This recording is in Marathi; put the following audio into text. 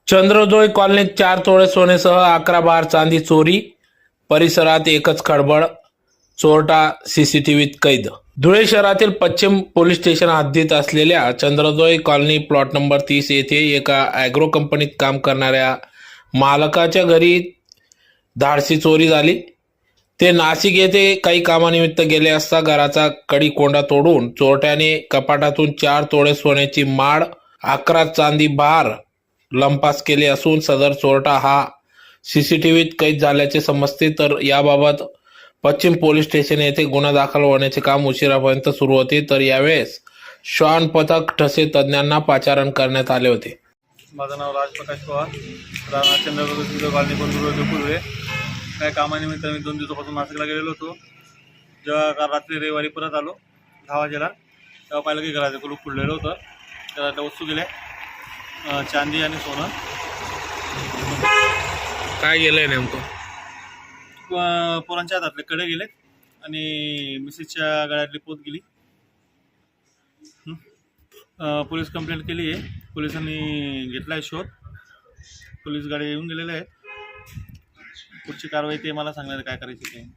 चंद्रोदय कॉलनीत 4 तोळे सोन्यासह 11 बार चांदी चोरी, परिसरात एकच खळबळ, चोरटा सीसीटीव्हीत कैद। धुळे शहरातील पश्चिम पोलीस स्टेशन हद्दीत असलेल्या चंद्रोदय कॉलनी प्लॉट नंबर 30 येथे एका ॲग्रो कंपनीत काम करणाऱ्या मालकाच्या घरी धाडसी चोरी झाली। ते नाशिक येथे काही कामानिमित्त गेले असता घराचा कडी कोंडा तोडून चोरट्याने कपाटातून 4 तोळे सोन्याची माळ, 11 चांदी बार लंपास केले असून सदर चोरटा हा सीसीटीव्हीत कैद झाल्याचे समजते। तर याबाबत पश्चिम पोलीस स्टेशन येथे गुन्हा दाखल होण्याचे काम उशिरापर्यंत सुरू होते। तर यावेळेस श्वान पथक ठसे तज्ञांना पाचारण करण्यात आले होते। माझं नाव राजप्रकाश पवार, राहणार चंद्रपूर कॉलनी पूर्वे। काय कामानिमित्त मी 2 दिवसापासून नाशिकला गेलेलो होतो। जेव्हा काल रात्री रविवारी परत आलो 10 वाजेला, तेव्हा पाहिलं की घराचं कुलूप फुडलेलं होतं। त्याला वस्तू गेल्या चांदी आणि सोनं। काय गेलंय नेमकं? पोरांच्या हातातले कडे गेले आणि मिसेसच्या गळ्यातली पोत गेली। पोलीस कंप्लेंट केली आहे, पोलिसांनी घेतला आहे शोध, पोलीस गाडी येऊन गेलेले आहेत। पुढची कारवाई ते मला सांगणार काय करायची ते।